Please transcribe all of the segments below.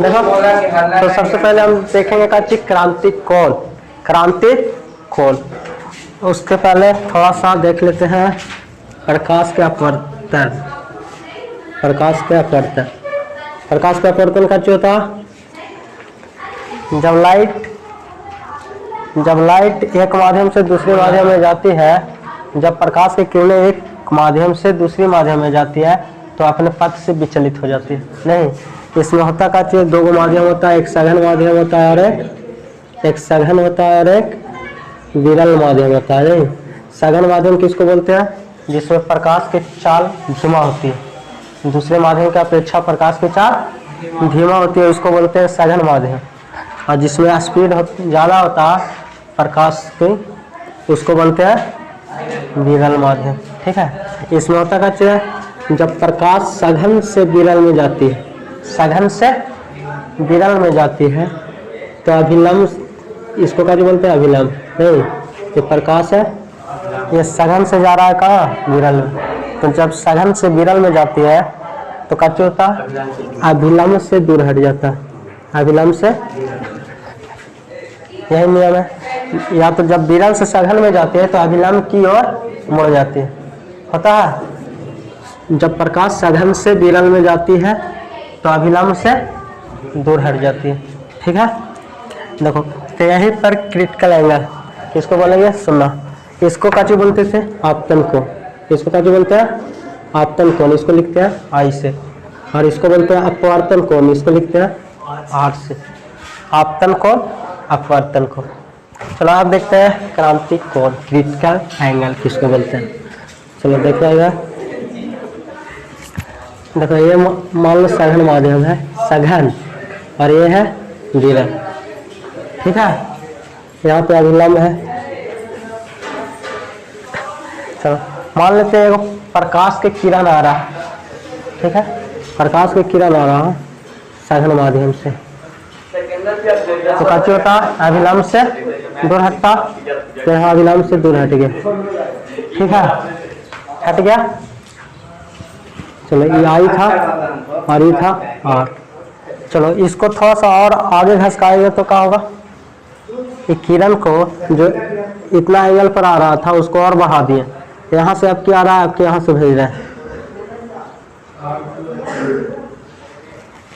देखो तो सबसे पहले हम देखेंगे का चीज क्रांतिक कोण। क्रांतिक कोण, उसके पहले थोड़ा सा देख लेते हैं प्रकाश के अपवर्तन। प्रकाश के अपवर्तन, प्रकाश के अपवर्तन का क्या होता है? जब लाइट एक माध्यम से दूसरे माध्यम में जाती है, जब प्रकाश की किरणें एक माध्यम से दूसरी माध्यम में जाती है तो अपने पथ से विचलित हो जाती है। नहीं, इसमें होता का चीज दो माध्यम होता है, एक सघन माध्यम होता है और एक सघन होता है और एक विरल माध्यम होता है। नहीं, सघन माध्यम किसको बोलते हैं? जिसमें प्रकाश की चाल धीमा होती है, दूसरे माध्यम की अपेक्षा प्रकाश की चाल धीमा होती है, उसको बोलते हैं सघन माध्यम। और जिसमें स्पीड ज़्यादा होता है प्रकाश की, उसको बोलते हैं विरल माध्यम। ठीक है, इसमें होता का चीज जब प्रकाश सघन से विरल में जाती है, सघन से विरल में जाती है तो अभिलंब, इसको क्या बोलते हैं? अभिलंब। नहीं, ये प्रकाश है, ये सघन से जा रहा है कहाँ? विरल में। तो जब सघन से विरल में जाती है तो क्या होता है? अभिलंब से दूर हट जाता है, अभिलंब से। यही नियम है, या तो जब विरल से सघन में जाती है तो अभिलंब की ओर मुड़ जाती है। होता है जब प्रकाश सघन से विरल में जाती है तो अभिलंब से दूर हट जाती है। ठीक है, देखो तो यहीं पर क्रिटिकल एंगल किसको बोलेंगे? सुनना, इसको काची बोलते थे? आपतन कोण। इसको काची बोलते हैं? आपतन कोण। इसको लिखते हैं आई से। और इसको बोलते हैं अपवर्तन कोण, इसको लिखते हैं आर से। आपतन कोण, अपवर्तन कोण। चलो आप देखते हैं क्रांतिक कोण, क्रिटिकल एंगल किसको बोलते हैं। चलो देखिएगा, देखो ये मान लो सघन माध्यम है, सघन, और ये है विरल। ठीक है, यहाँ पे अभिलंब है। चलो मान लेते हैं प्रकाश के किरण आ रहा है। ठीक है, प्रकाश के किरण आ रहा है सघन माध्यम से, तो क्या होता है? अभिलंब से दूर हटता, तो यहाँ अभिलंब से दूर हट गया। ठीक है, हट गया। चलो ये आई था और ये था आर। चलो इसको थोड़ा सा और आगे घसकाएंगे तो क्या होगा? ये किरण को जो इतना एंगल पर आ रहा था उसको और बढ़ा दिए, यहाँ से आपके आ रहा है, आपके यहाँ से भेज रहे हैं,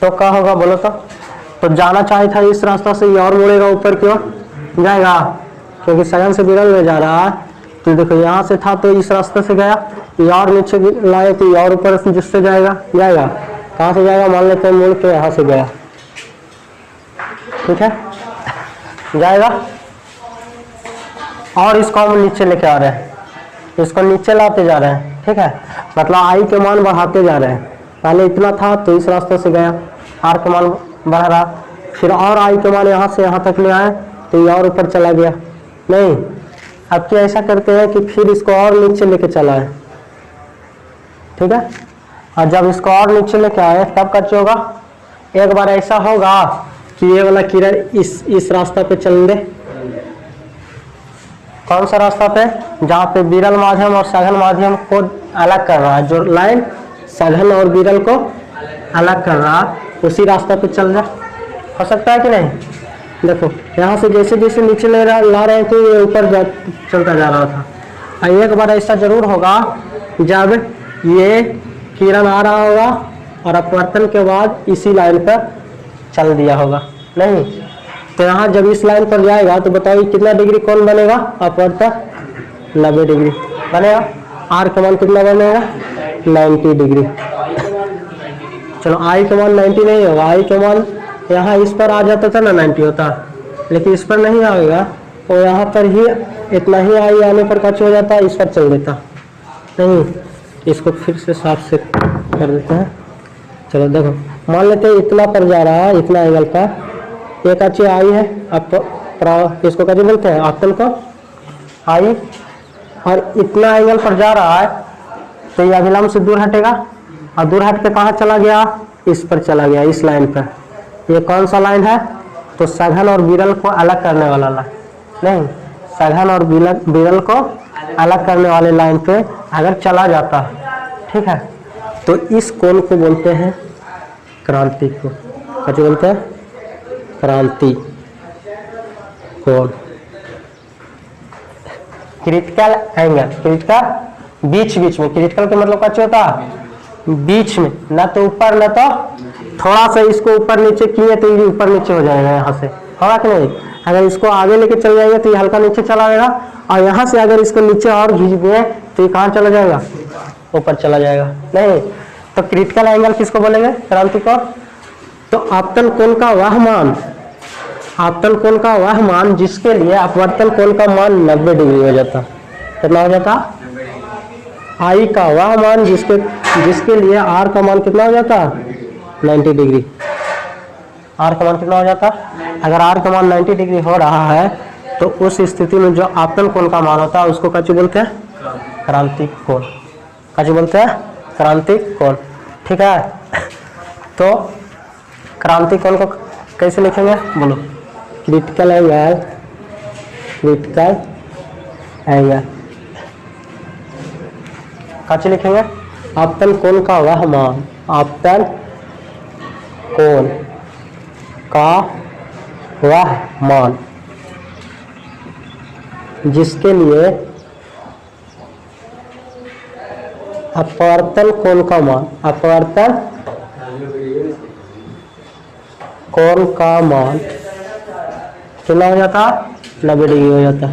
तो क्या होगा बोलो तो जाना चाहिए था इस रास्ता से, ये और मुड़ेगा ऊपर की ओर जाएगा, क्योंकि सघन से विरल में जा रहा है। तो देखो यहाँ से था तो इस रास्ते से गया, ये और नीचे लाए तो ये और ऊपर जिससे जाएगा कहाँ से जाएगा? मान लेते हैं मुड़ के यहाँ से गया। ठीक है, जाएगा। और इसको हम नीचे लेके आ रहे हैं, इसको नीचे लाते जा रहे हैं। ठीक है, मतलब आई के मान बढ़ाते जा रहे हैं। पहले इतना था तो इस रास्ते से गया, आर के मान बढ़ रहा, फिर और आई के मान यहाँ से यहाँ तक ले आए तो ये और ऊपर चला गया। नहीं, अब क्या ऐसा करते हैं कि फिर इसको और नीचे लेके चला है। ठीक है, और जब इसको और नीचे लेके आए तब क्या होगा? एक बार ऐसा होगा कि ये वाला किरण इस रास्ता पे चल दे। कौन सा रास्ता पे? जहाँ पे विरल माध्यम और सघन माध्यम को अलग कर रहा है, जो लाइन सघन और विरल को अलग कर रहा है, उसी रास्ता पे चल जाए। हो सकता है कि नहीं? देखो यहाँ से जैसे जैसे नीचे ला रहे थे ये ऊपर चलता जा रहा था। एक बार ऐसा जरूर होगा जब ये किरण आ रहा होगा और अपवर्तन के बाद इसी लाइन पर चल दिया होगा। नहीं, तो यहाँ जब इस लाइन पर जाएगा तो बताइए कितना डिग्री कोण बनेगा? अपवर्तन 90 डिग्री बनेगा। आर का मान कितना बनेगा? 90 डिग्री। चलो आई का मान 90 नहीं होगा, आई का मान यहाँ इस पर आ जाता था ना 90 होता, लेकिन इस पर नहीं आएगा, तो यहाँ पर ही इतना ही आई आने पर कच हो जाता, इस पर चल देता। नहीं, इसको फिर से साफ से कर देते हैं। चलो देखो, मान लेते हैं इतना पर जा रहा है, इतना एंगल पर एक अच्छी आई है, अब इसको कैसे बोलते हैं? आपतन को आई, और इतना एंगल पर जा रहा है तो ये अभिलंब से दूर हटेगा, और दूर हट के कहाँ चला गया? इस पर चला गया, इस लाइन पर। ये कौन सा लाइन है? तो सघन और विरल को अलग करने वाला लाइन। नहीं, सघन और विरल को अलग करने वाले लाइन पे अगर चला जाता है, ठीक है, तो इस कोण को बोलते हैं क्रांतिक कोण। क्या बोलते हैं, क्रांति कोण। क्रिटिकल एंगल, क्रिटिकल बीच बीच में, क्रिटिकल के मतलब क्या होता है बीच में, ना तो ऊपर ना तो थोड़ा सा इसको ऊपर नीचे किए तो ये ऊपर नीचे हो जाएगा, यहाँ से होगा कि नहीं। अगर इसको आगे लेके चल जाएंगे तो ये हल्का नीचे चला जाएगा, और यहाँ से अगर इसको नीचे और खींच दिए तो ये कहाँ चला जाएगा, ऊपर चला जाएगा। नहीं तो क्रिटिकल एंगल किसको बोलेंगे, क्रांति कोण। तो आपतन कोण का वह मान, आपतन कोण का वह मान जिसके लिए अपवर्तन कोण का मान 90 डिग्री हो जाता। कितना हो जाता, आई का वह मान जिसके लिए आर का मान कितना हो जाता, 90 डिग्री। आर का मान कितना हो जाता, अगर आर का मान 90 डिग्री हो रहा है तो उस स्थिति में जो आपतन कोण का मान होता है उसको क्या बोलते हैं, क्रांतिक कोण। क्या बोलते हैं, क्रांतिक कोण। ठीक है, तो क्रांतिक कोण को कैसे लिखेंगे बोलो, क्रिटिकल एंगल, क्रिटिकल एंगल क्या लिखेंगे, आपतन कोण का वह मान, आपतन कोण का वह मान जिसके लिए अपवर्तन कोण का मान, अपवर्तन कोण का मान कितना हो जाता, 90 डिग्री हो जाता।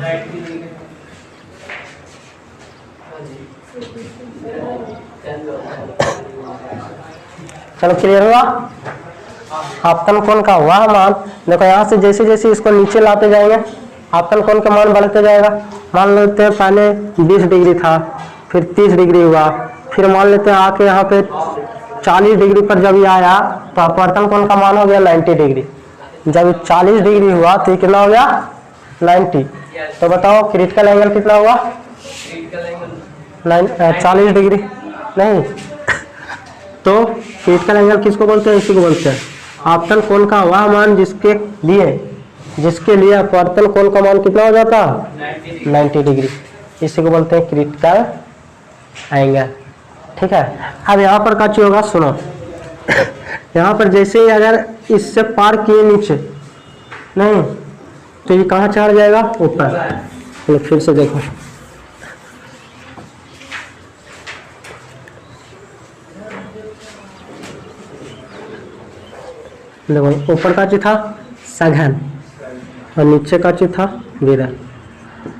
चलो क्लियर हुआ। आपतन कोण का वह मान, देखो यहाँ से जैसे जैसे इसको नीचे लाते जाएंगे आपतन कोण का मान बढ़ते जाएगा। मान लेते हैं पहले 20 डिग्री था, फिर 30 डिग्री हुआ, फिर मान लेते हैं आके यहाँ पे 40 डिग्री पर जब ये आया तो अपवर्तन कोण का मान हो गया 90 डिग्री। जब 40 डिग्री हुआ तो कितना हो गया 90। तो बताओ क्रिटिकल एंगल कितना हुआ, 40 डिग्री। नहीं तो क्रिटिकल एंगल किसको बोलते हैं, इसी को बोलते हैं आपतन कोण का वह मान जिसके लिए अपवर्तन कोण का मान कितना हो जाता, 90 डिग्री। इसी को बोलते हैं क्रिटिकल एंगल। ठीक है, अब यहाँ पर क्या चीज होगा सुनो, यहाँ पर जैसे ही अगर इससे पार किए नीचे नहीं तो ये कहाँ चढ़ जाएगा, ऊपर। तो फिर से देखो, देखो ऊपर का चीज था सघन और नीचे का चीज था विरल।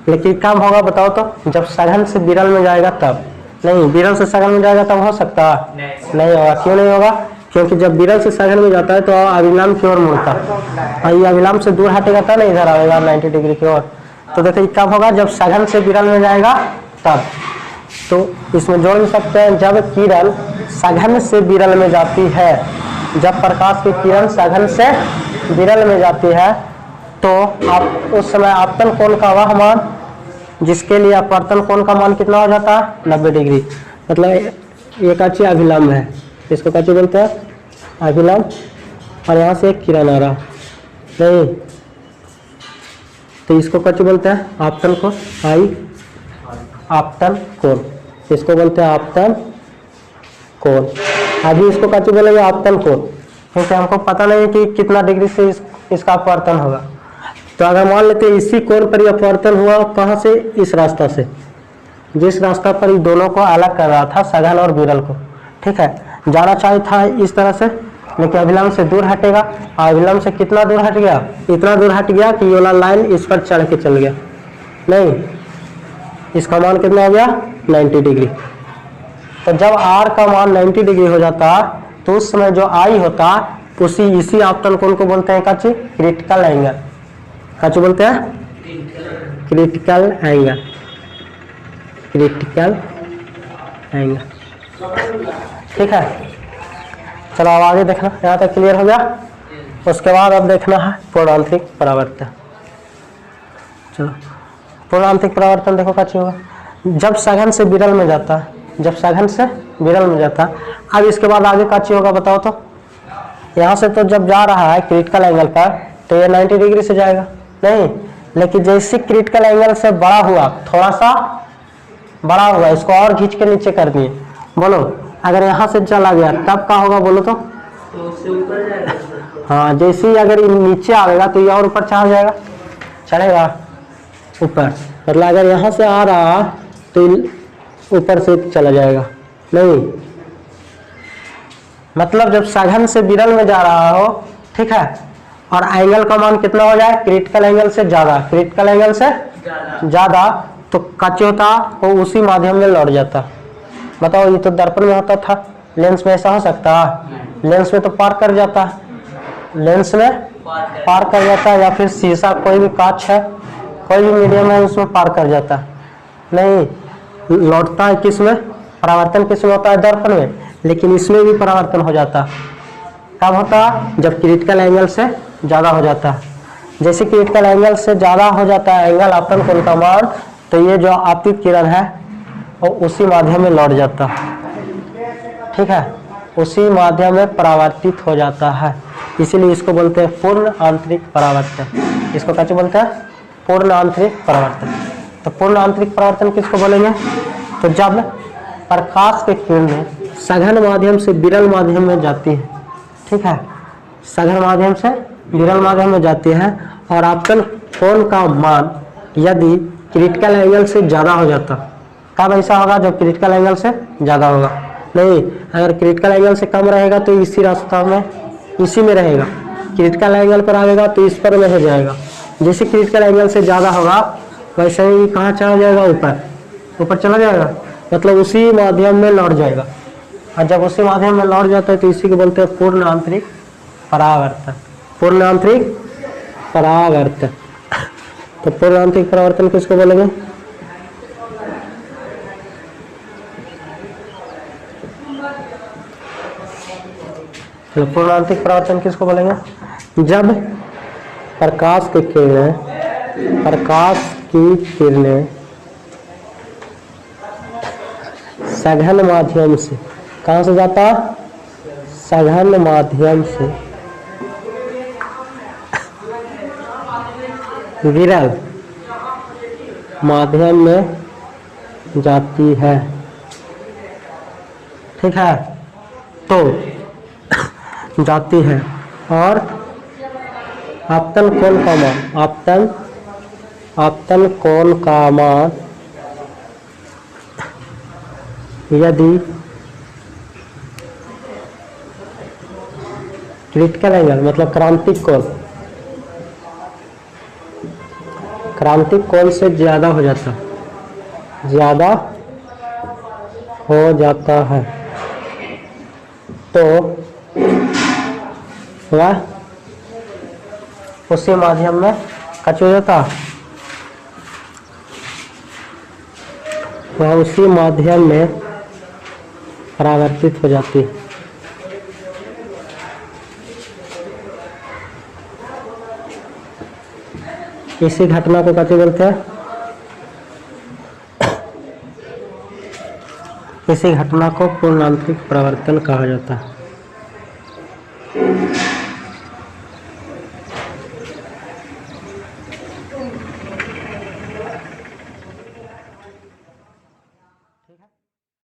लेकिन कब होगा बताओ तो, जब सघन से विरल में जाएगा तब। नहीं, विरल से सघन में जाएगा तब हो सकता नहीं होगा। क्यों नहीं होगा, क्योंकि जब विरल से सघन में जाता है तो अभिलंब की ओर मुड़ता है, ये अभिलंब से दूर हटेगा तब नहीं इधर आएगा 90 डिग्री की ओर। तो देखो कब होगा, जब सघन से विरल में जाएगा तब। तो इसमें जोड़ भी सकते हैं, जब किरण सघन से विरल में जाती है, जब प्रकाश की किरण सघन से विरल में जाती है तो आप उस समय आपतन कोण का वह मान जिसके लिए अपवर्तन कोण का मान कितना हो जाता है, 90 डिग्री। मतलब एक अच्छी अभिलंब है, इसको क्या बोलते हैं, अभिलंब। और यहाँ से एक किरण आ रहा नहीं तो इसको क्या बोलते हैं, आपतन कोण। आई आपतन कोण, इसको बोलते हैं आपतन कोण। अभी इसको क्या बोलेंगे, आपतन कोण, क्योंकि हमको पता नहीं कि कितना डिग्री से इसका अपवर्तन होगा। तो अगर मान लेते हैं इसी कोण पर यह अपवर्तन हुआ, कहाँ से, इस रास्ता से, जिस रास्ता पर इन दोनों को अलग कर रहा था सघन और विरल को। ठीक है, जाना चाहिए था इस तरह से, लेकिन अभिलंब से दूर हटेगा। अभिलंब से कितना दूर हट गया, इतना दूर हट गया कि ये वाला लाइन इस पर चढ़ के चल गया। नहीं, इसका मान कितना हो गया, 90 डिग्री। तो जब आर का मान 90 डिग्री हो जाता तो उस समय जो आई होता इसी आपतन कोण को बोलते हैं काची, क्रिटिकल एंगल। काची बोलते हैं, क्रिटिकल एंगल, क्रिटिकल एंगल। ठीक है, चलो अब आगे देखना, यहाँ तक क्लियर हो गया। उसके बाद अब देखना है पूर्णांतरिक परावर्तन। चलो पूर्णांतरिक परावर्तन देखो क्या होगा, जब सघन से विरल में जाता है, जब सघन से विरल में जाता है। अब इसके बाद आगे क्या चीज होगा बताओ तो, यहाँ से तो जब जा रहा है क्रिटिकल एंगल पर तो ये 90 डिग्री से जाएगा नहीं, लेकिन जैसे क्रिटिकल एंगल से बड़ा हुआ, थोड़ा सा बड़ा हुआ, इसको और खींच के नीचे कर दिए, बोलो अगर यहाँ से चला गया तब क्या होगा बोलो तो हाँ, जैसे ही अगर ये नीचे आएगा तो ये और ऊपर चढ़ जाएगा, चढ़ेगा ऊपर। मतलब अगर यहाँ से आ रहा तो ऊपर से चला जाएगा नहीं। मतलब जब सघन से विरल में जा रहा हो, ठीक है, और एंगल का मान कितना हो जाए, क्रिटिकल एंगल से ज्यादा, क्रिटिकल एंगल से ज्यादा, तो क्या होता, वो उसी माध्यम में लौट जाता। बताओ, ये तो दर्पण में होता था, लेंस में ऐसा हो सकता है? लेंस में तो पार कर जाता, लेंस में पार कर जाता, या फिर शीशा कोई भी कांच है, कोई भी मीडियम है, उसमें पार कर जाता नहीं, लौटता है किस में, परावर्तन किस में होता है, दर्पण में। लेकिन इसमें भी परावर्तन हो जाता, कब होता, जब क्रिटिकल एंगल से ज़्यादा हो जाता। जैसे क्रिटिकल एंगल से ज़्यादा हो जाता है एंगल आपतन कोण का मान, तो ये जो आपतित किरण है वो उसी माध्यम में लौट जाता, ठीक है, उसी माध्यम में परावर्तित हो जाता है। इसीलिए इसको बोलते हैं पूर्ण आंतरिक परावर्तन। इसको कैसे बोलते हैं, पूर्ण आंतरिक परावर्तन। तो पूर्ण आंतरिक परावर्तन किसको बोलेंगे, तो जब प्रकाश की किरणें सघन माध्यम से विरल माध्यम में जाती है, ठीक है, सघन माध्यम से विरल माध्यम में जाती है, और आपतन कोण का मान यदि क्रिटिकल एंगल से ज़्यादा हो जाता, कब ऐसा होगा, जब क्रिटिकल एंगल से ज़्यादा होगा। नहीं, अगर क्रिटिकल एंगल से कम रहेगा तो इसी रास्ता में, इसी में रहेगा, क्रिटिकल एंगल पर आएगा तो इस पर नहीं जाएगा। जैसे क्रिटिकल एंगल से ज़्यादा होगा वैसे ही कहाँ चला जाएगा, ऊपर, ऊपर चला जाएगा, मतलब उसी माध्यम में लौट जाएगा। और जब उसी माध्यम में लौट जाता है तो इसी को बोलते हैं पूर्ण आंतरिक परावर्तन। पूर्ण आंतरिक परावर्तन। तो पूर्ण आंतरिक परावर्तन किसको बोलेंगे, तो पूर्ण आंतरिक परावर्तन किसको बोलेंगे, जब प्रकाश की किरणें सघन माध्यम से, कहाँ से जाता, सघन माध्यम से विरल माध्यम में जाती है, ठीक है, तो जाती है, और आपतन कोण का मान, आपतन कोण का मान यदि क्रिटिकल एंगल मतलब क्रांतिक कोण से ज्यादा हो जाता, ज्यादा हो जाता है, तो वह उसी माध्यम में कच हो जाता, वह उसी माध्यम में परावर्तित हो जाती। इसी घटना को कैसे बोलते हैं, इसी घटना को पूर्ण आंतरिक परावर्तन कहा जाता है।